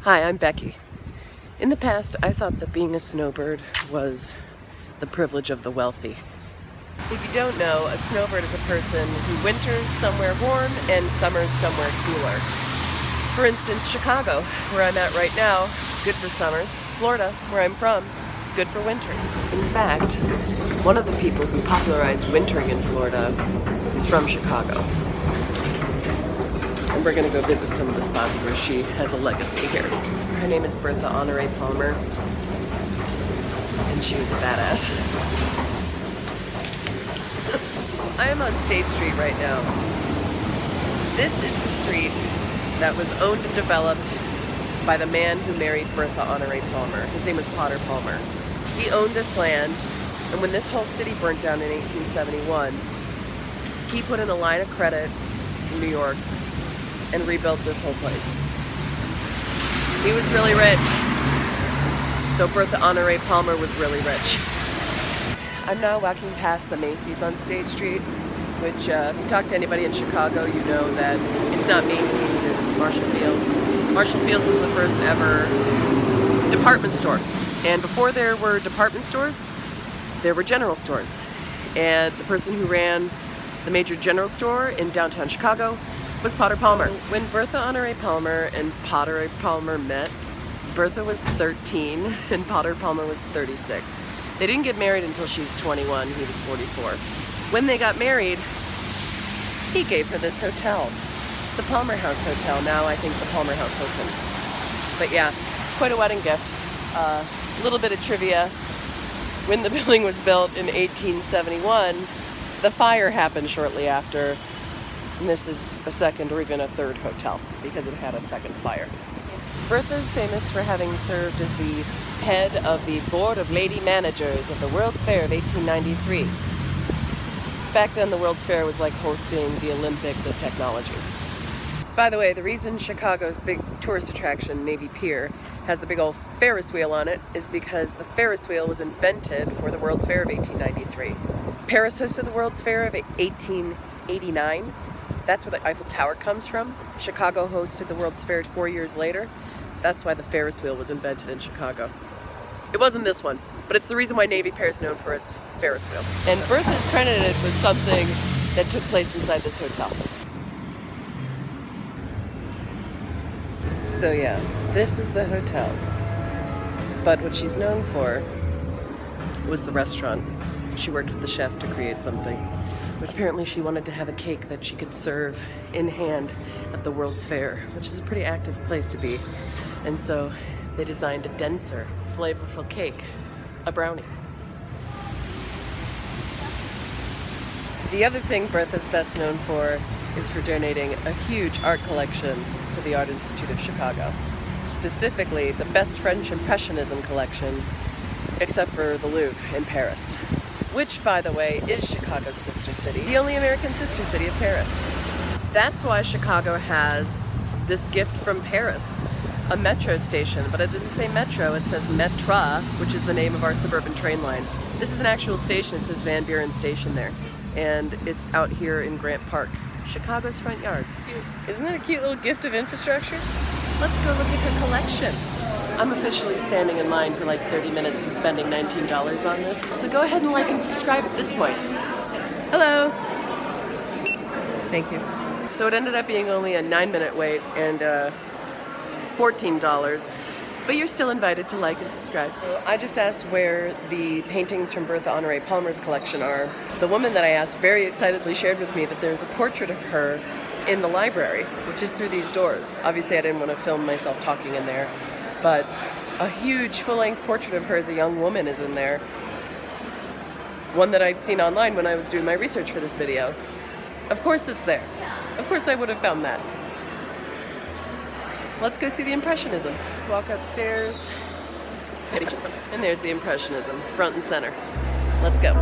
Hi, I'm Becky. In the past, I thought that being a snowbird was the privilege of the wealthy. If you don't know, a snowbird is a person who winters somewhere warm and summers somewhere cooler. For instance, Chicago, where I'm at right now, good for summers. Florida, where I'm from, good for winters. In fact, one of the people who popularized wintering in Florida is from Chicago. And we're going to go visit some of the spots where she has a legacy here. Her name is Bertha Honore Palmer, and she was a badass. I am on State Street right now. This is the street that was owned and developed by the man who married Bertha Honore Palmer. His name was Potter Palmer. He owned this land, and when this whole city burnt down in 1871, he put in a line of credit from New York and rebuilt this whole place. He was really rich. So Bertha Honore Palmer was really rich. I'm now walking past the Macy's on State Street, which if you talk to anybody in Chicago, you know that it's not Macy's, it's Marshall Field. Marshall Fields was the first ever department store. And before there were department stores, there were general stores. And the person who ran the major general store in downtown Chicago was Potter Palmer. When Bertha Honore Palmer and Potter Palmer met, Bertha was 13 and Potter Palmer was 36. They didn't get married until she was 21, he was 44. When they got married, he gave her this hotel, the Palmer House Hotel, now I think the Palmer House Hilton. But yeah, quite a wedding gift. A little bit of trivia, when the building was built in 1871, the fire happened shortly after. And this is a second or even a third hotel because it had a second fire. Bertha is famous for having served as the head of the Board of Lady Managers of the World's Fair of 1893. Back then the World's Fair was like hosting the Olympics of technology. By the way, the reason Chicago's big tourist attraction, Navy Pier, has a big old Ferris wheel on it is because the Ferris wheel was invented for the World's Fair of 1893. Paris hosted the World's Fair of 1889. That's where the Eiffel Tower comes from. Chicago hosted the World's Fair 4 years later. That's why the Ferris wheel was invented in Chicago. It wasn't this one, but it's the reason why Navy Pier is known for its Ferris wheel. And Bertha is credited with something that took place inside this hotel. So yeah, this is the hotel. But what she's known for was the restaurant. She worked with the chef to create something. But apparently she wanted to have a cake that she could serve in hand at the World's Fair, which is a pretty active place to be. And so they designed a denser, flavorful cake, a brownie. The other thing Bertha's best known for is for donating a huge art collection to the Art Institute of Chicago. Specifically, the best French Impressionism collection, except for the Louvre in Paris. Which, by the way, is Chicago's sister city, the only American sister city of Paris. That's why Chicago has this gift from Paris, a metro station, but it doesn't say metro, it says Metra, which is the name of our suburban train line. This is an actual station, it says Van Buren Station there, and it's out here in Grant Park, Chicago's front yard. Isn't that a cute little gift of infrastructure? Let's go look at her collection. I'm officially standing in line for like 30 minutes and spending $19 on this. So go ahead and like and subscribe at this point. Hello. Thank you. So it ended up being only a 9-minute wait and $14, but you're still invited to like and subscribe. So I just asked where the paintings from Bertha Honore Palmer's collection are. The woman that I asked very excitedly shared with me that there's a portrait of her in the library, which is through these doors. Obviously I didn't want to film myself talking in there. But a huge full-length portrait of her as a young woman is in there. One that I'd seen online when I was doing my research for this video. Of course it's there. Of course I would have found that. Let's go see the Impressionism. Walk upstairs. And there's the Impressionism, front and center. Let's go.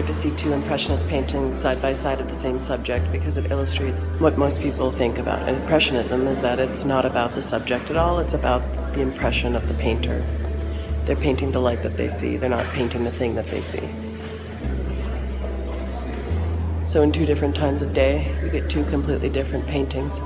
to see two impressionist paintings side by side of the same subject because it illustrates what most people think about impressionism, is that it's not about the subject at all, it's about the impression of the painter. They're painting the light that they see, they're not painting the thing that they see. So in two different times of day, you get two completely different paintings.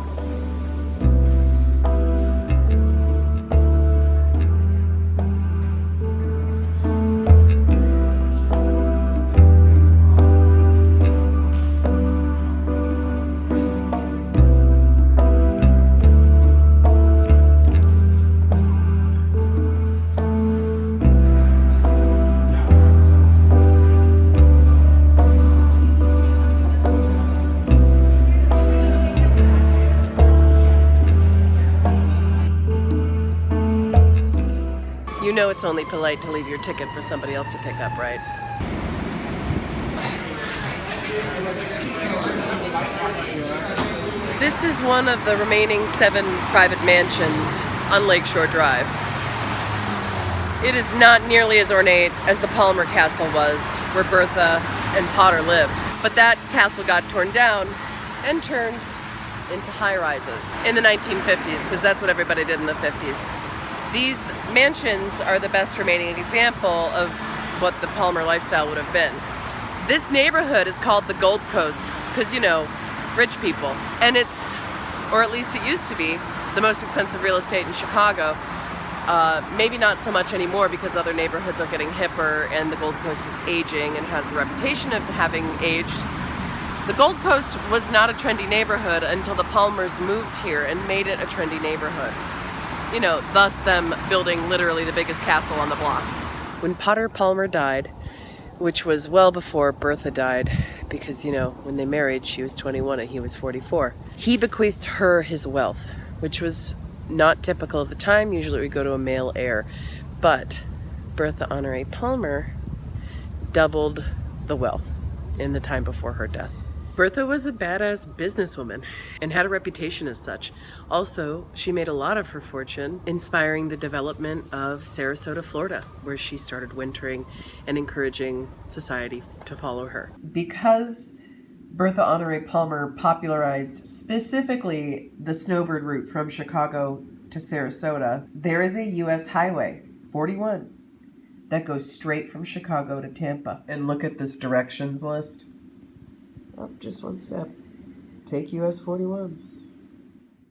You know it's only polite to leave your ticket for somebody else to pick up, right? This is one of the remaining 7 private mansions on Lakeshore Drive. It is not nearly as ornate as the Palmer Castle was, where Bertha and Potter lived. But that castle got torn down and turned into high-rises in the 1950s, because that's what everybody did in the 50s. These mansions are the best remaining example of what the Palmer lifestyle would have been. This neighborhood is called the Gold Coast because, you know, rich people. And it's, or at least it used to be, the most expensive real estate in Chicago. Maybe not so much anymore because other neighborhoods are getting hipper and the Gold Coast is aging and has the reputation of having aged. The Gold Coast was not a trendy neighborhood until the Palmers moved here and made it a trendy neighborhood. You know, thus them building literally the biggest castle on the block. When Potter Palmer died, which was well before Bertha died, because, you know, when they married, she was 21 and he was 44, he bequeathed her his wealth, which was not typical of the time. Usually we go to a male heir, but Bertha Honoré Palmer doubled the wealth in the time before her death. Bertha was a badass businesswoman and had a reputation as such. Also, she made a lot of her fortune inspiring the development of Sarasota, Florida, where she started wintering and encouraging society to follow her. Because Bertha Honoré Palmer popularized specifically the snowbird route from Chicago to Sarasota, there is a U.S. Highway 41 that goes straight from Chicago to Tampa. And look at this directions list. Up just one step. Take US 41.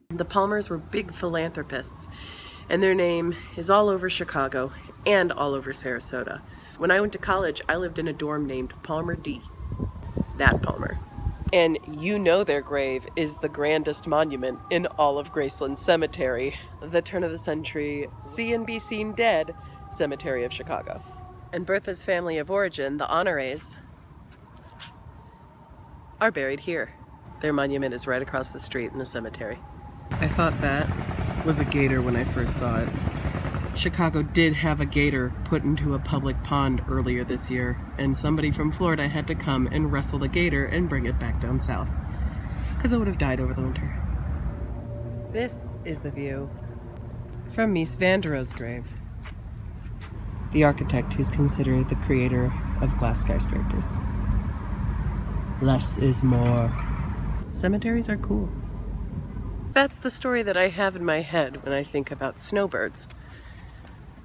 The Palmers were big philanthropists, and their name is all over Chicago and all over Sarasota. When I went to college, I lived in a dorm named Palmer D. That Palmer. And you know their grave is the grandest monument in all of Graceland Cemetery, the turn-of-the-century see-and-be-seen dead cemetery of Chicago. And Bertha's family of origin, the Honorés, are buried here. Their monument is right across the street in the cemetery. I thought that was a gator when I first saw it. Chicago did have a gator put into a public pond earlier this year, and somebody from Florida had to come and wrestle the gator and bring it back down south, because it would have died over the winter. This is the view from Mies van der Rohe's grave, the architect who's considered the creator of glass skyscrapers. Less is more. Cemeteries are cool. That's the story that I have in my head when I think about snowbirds.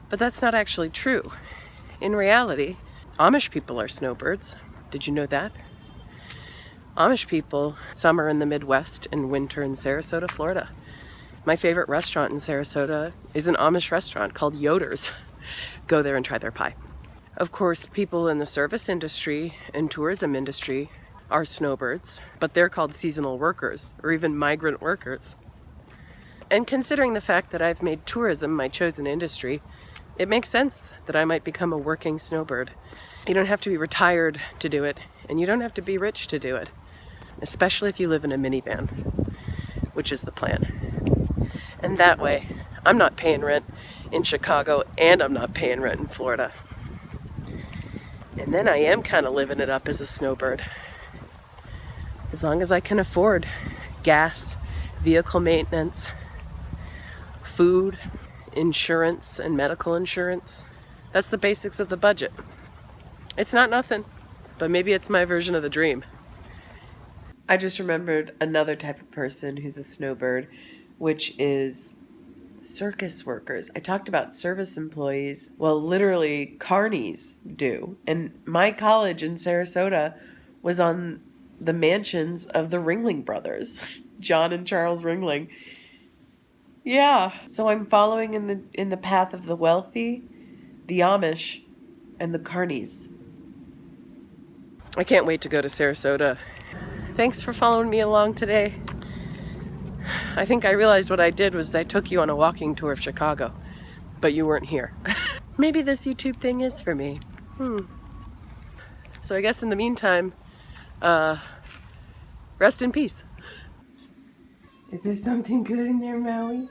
But that's not actually true. In reality, Amish people are snowbirds. Did you know that? Amish people summer in the Midwest and winter in Sarasota, Florida. My favorite restaurant in Sarasota is an Amish restaurant called Yoder's. Go there and try their pie. Of course, people in the service industry and tourism industry are snowbirds, but they're called seasonal workers or even migrant workers. And considering the fact that I've made tourism my chosen industry, it makes sense that I might become a working snowbird. You don't have to be retired to do it, and you don't have to be rich to do it, especially if you live in a minivan, which is the plan. And that way, I'm not paying rent in Chicago and I'm not paying rent in Florida. And then I am kind of living it up as a snowbird. As long as I can afford gas, vehicle maintenance, food, insurance, and medical insurance. That's the basics of the budget. It's not nothing. But maybe it's my version of the dream. I just remembered another type of person who's a snowbird, which is circus workers. I talked about service employees. Well, literally, carnies do. And my college in Sarasota was on the mansions of the Ringling brothers, John and Charles Ringling. Yeah, so I'm following in the path of the wealthy, the Amish, and the carnies. I can't wait to go to Sarasota. Thanks for following me along today. I think I realized what I did was I took you on a walking tour of Chicago, but you weren't here. Maybe this YouTube thing is for me. So I guess in the meantime, rest in peace. Is there something good in there, Maui?